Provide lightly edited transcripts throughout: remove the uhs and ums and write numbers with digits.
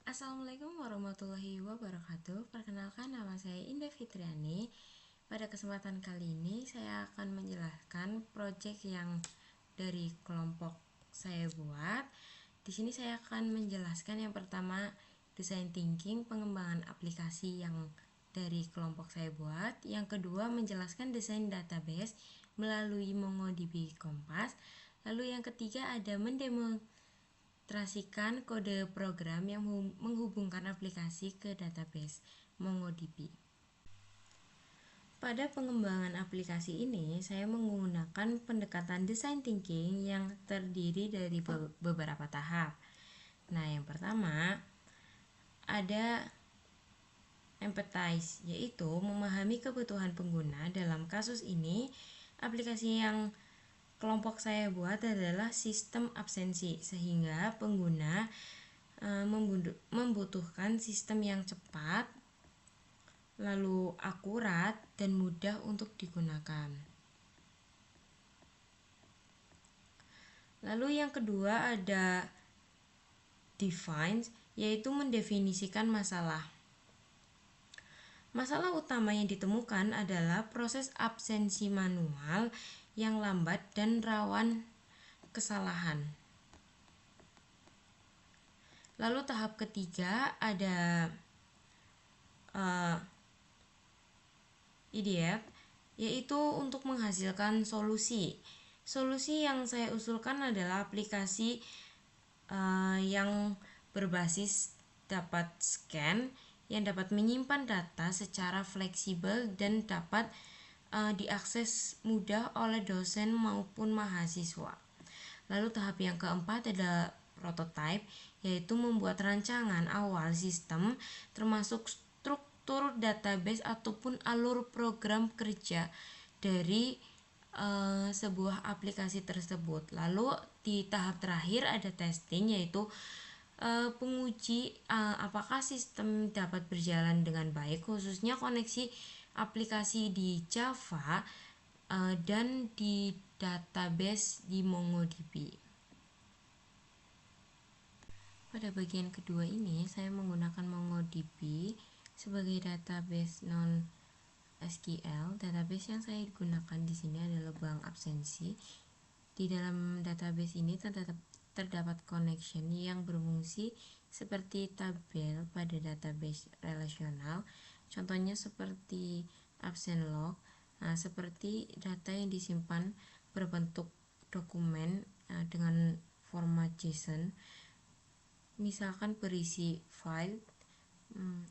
Assalamualaikum warahmatullahi wabarakatuh. Perkenalkan, nama saya Indah Fitriani. Pada kesempatan kali ini saya akan menjelaskan proyek yang dari kelompok saya buat. Di sini saya akan menjelaskan yang pertama design thinking, pengembangan aplikasi yang dari kelompok saya buat. Yang kedua menjelaskan desain database melalui MongoDB Kompas. Lalu yang ketiga ada mendemonstrasikan kode program yang menghubungkan aplikasi ke database MongoDB. Pada pengembangan aplikasi ini, saya menggunakan pendekatan design thinking yang terdiri dari beberapa tahap. Nah, yang pertama ada empathize, yaitu memahami kebutuhan pengguna. Dalam kasus ini, aplikasi yang kelompok saya buat adalah sistem absensi, sehingga pengguna membutuhkan sistem yang cepat, lalu akurat dan mudah untuk digunakan. Lalu yang kedua ada define, yaitu mendefinisikan masalah. Masalah utama yang ditemukan adalah proses absensi manual yang lambat dan rawan kesalahan. Lalu tahap ketiga ada ideat, yaitu untuk menghasilkan solusi. Solusi yang saya usulkan adalah aplikasi yang berbasis dapat scan, yang dapat menyimpan data secara fleksibel dan dapat diakses mudah oleh dosen maupun mahasiswa. Lalu tahap yang keempat adalah prototype, yaitu membuat rancangan awal sistem termasuk struktur database ataupun alur program kerja dari sebuah aplikasi tersebut. Lalu di tahap terakhir ada testing, yaitu penguji apakah sistem dapat berjalan dengan baik, khususnya koneksi aplikasi di Java dan di database di MongoDB. Pada bagian kedua ini saya menggunakan MongoDB sebagai database non SQL. Database yang saya gunakan di sini adalah bank absensi. Di dalam database ini terdapat connection yang berfungsi seperti tabel pada database relasional. Contohnya seperti absent log. Nah, seperti data yang disimpan berbentuk dokumen dengan format JSON. Misalkan berisi file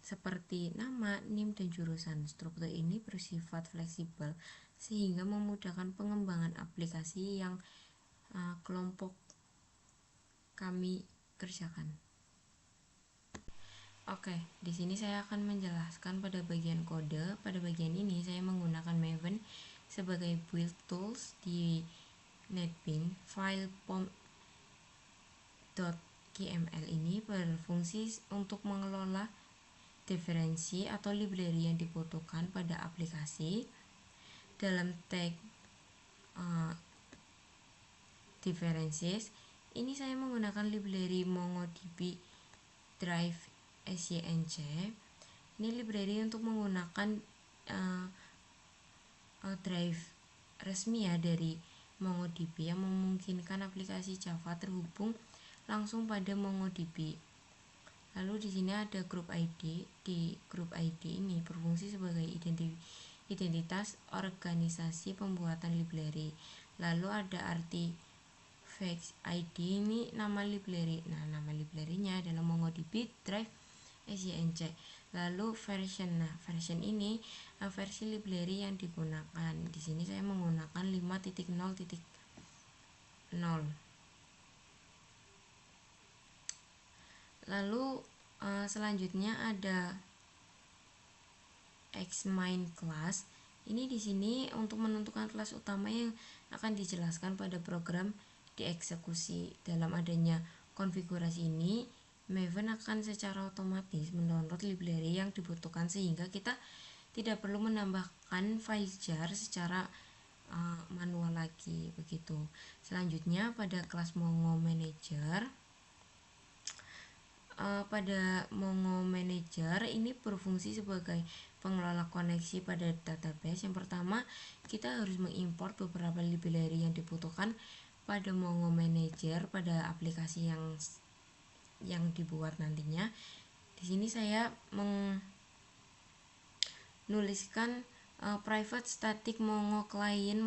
seperti nama, NIM, dan jurusan. Struktur ini bersifat fleksibel sehingga memudahkan pengembangan aplikasi yang kelompok kami kerjakan. Oke, di sini saya akan menjelaskan pada bagian kode. Pada bagian ini saya menggunakan Maven sebagai build tools di NetBeans. File pom.kml ini berfungsi untuk mengelola referensi atau library yang dibutuhkan pada aplikasi. Dalam tag differences ini saya menggunakan library MongoDB Drive SYNC. Ini library untuk menggunakan drive resmi ya dari MongoDB yang memungkinkan aplikasi Java terhubung langsung pada MongoDB. Lalu di sini ada group ID. Di group ID ini berfungsi sebagai identitas organisasi pembuatan library. Lalu ada artifact ID, ini nama library. Nah, nama library-nya adalah MongoDB Drive SYNC. Lalu version. Nah, version ini versi library yang digunakan. Di sini saya menggunakan 5.0.0. Lalu selanjutnya ada xmain class. Ini di sini untuk menentukan kelas utama yang akan dijelaskan pada program dieksekusi. Dalam adanya konfigurasi ini, Maven akan secara otomatis mendownload library yang dibutuhkan sehingga kita tidak perlu menambahkan file jar secara manual lagi begitu. Selanjutnya pada kelas Mongo Manager pada Mongo Manager ini berfungsi sebagai pengelola koneksi pada database. Yang pertama, kita harus mengimport beberapa library yang dibutuhkan pada Mongo Manager pada aplikasi yang dibuat nantinya. Di sini saya menuliskan private static Mongo client.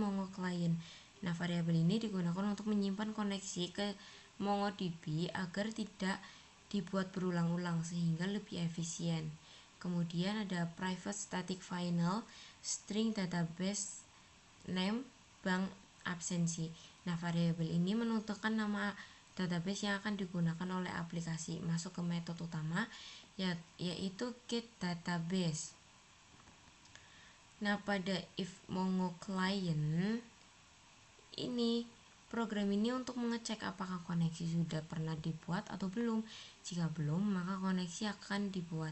Nah, variabel ini digunakan untuk menyimpan koneksi ke MongoDB agar tidak dibuat berulang-ulang sehingga lebih efisien. Kemudian ada private static final string database name bank absensi. Nah, variabel ini menentukan nama database yang akan digunakan oleh aplikasi masuk ke metode utama yaitu get database. Nah, pada if Mongo client ini, program ini untuk mengecek apakah koneksi sudah pernah dibuat atau belum. Jika belum, maka koneksi akan dibuat.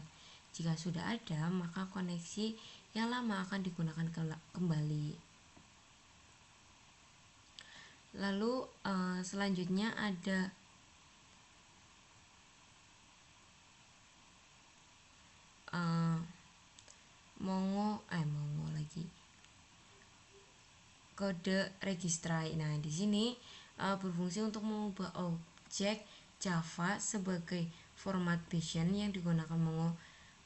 Jika sudah ada, maka koneksi yang lama akan digunakan kembali. Lalu selanjutnya ada Mongo lagi kode registry. Nah, di sini berfungsi untuk mengubah objek Java sebagai format Boolean yang digunakan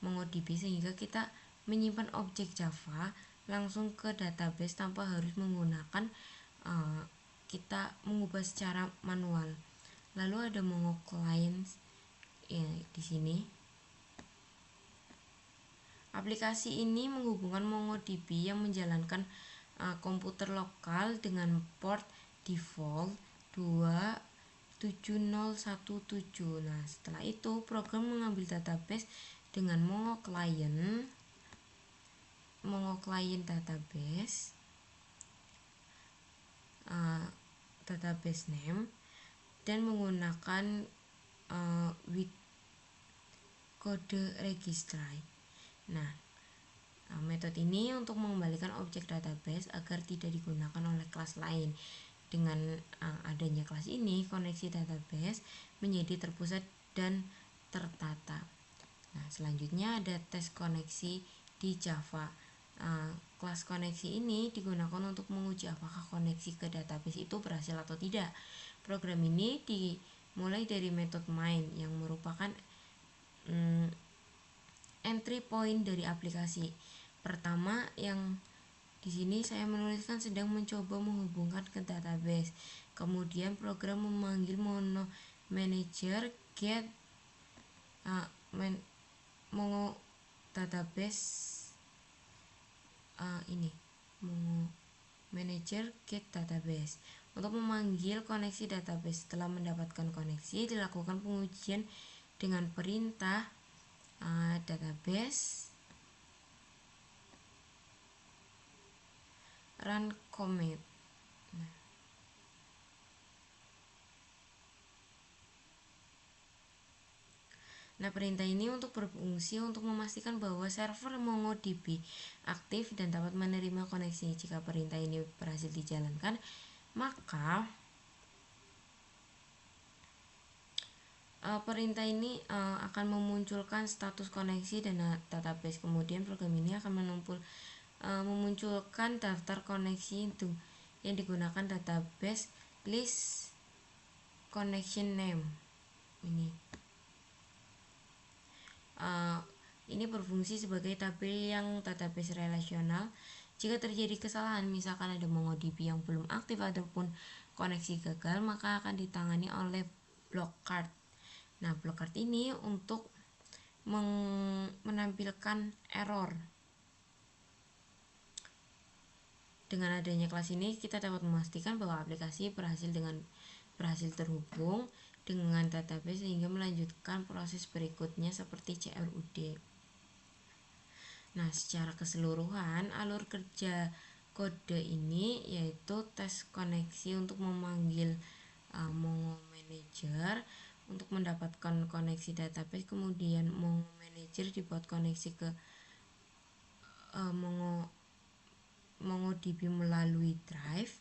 MongoDB sehingga kita menyimpan objek Java langsung ke database tanpa harus menggunakan kita mengubah secara manual. Lalu ada Mongo client di sini. Aplikasi ini menghubungkan MongoDB yang menjalankan komputer lokal dengan port default 27017. Nah, setelah itu program mengambil database dengan Mongo client database database name dan menggunakan with kode registry. Nah, metode ini untuk mengembalikan objek database agar tidak digunakan oleh kelas lain. Dengan adanya kelas ini, koneksi database menjadi terpusat dan tertata. Nah, selanjutnya ada tes koneksi di Java. Kelas koneksi ini digunakan untuk menguji apakah koneksi ke database itu berhasil atau tidak. Program ini dimulai dari metode main yang merupakan entry point dari aplikasi. Pertama, yang di sini saya menuliskan sedang mencoba menghubungkan ke database. Kemudian program memanggil Mongo Manager get Mongo database Mongo Manager get database untuk memanggil koneksi database. Setelah mendapatkan koneksi, dilakukan pengujian dengan perintah database run commit. Nah, perintah ini untuk berfungsi untuk memastikan bahwa server MongoDB aktif dan dapat menerima koneksi. Jika perintah ini berhasil dijalankan, maka perintah ini akan memunculkan status koneksi dan database. Kemudian program ini akan memunculkan daftar koneksi itu yang digunakan database list connection name. Ini berfungsi sebagai tabel yang database relasional. Jika terjadi kesalahan, misalkan ada MongoDB yang belum aktif ataupun koneksi gagal, maka akan ditangani oleh block card. Nah, block card ini untuk menampilkan error. Dengan adanya kelas ini, kita dapat memastikan bahwa aplikasi berhasil terhubung dengan database sehingga melanjutkan proses berikutnya seperti CRUD. Nah, secara keseluruhan alur kerja kode ini yaitu tes koneksi untuk memanggil Mongo Manager untuk mendapatkan koneksi database, kemudian Mongo Manager dibuat koneksi ke MongoDB melalui drive.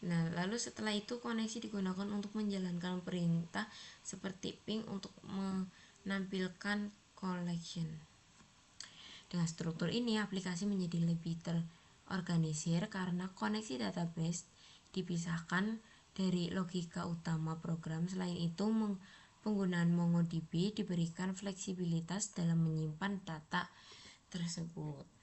Nah, lalu setelah itu koneksi digunakan untuk menjalankan perintah seperti ping untuk menampilkan collection. Dengan struktur ini, aplikasi menjadi lebih terorganisir karena koneksi database dipisahkan dari logika utama program. Selain itu, penggunaan MongoDB diberikan fleksibilitas dalam menyimpan data tersebut.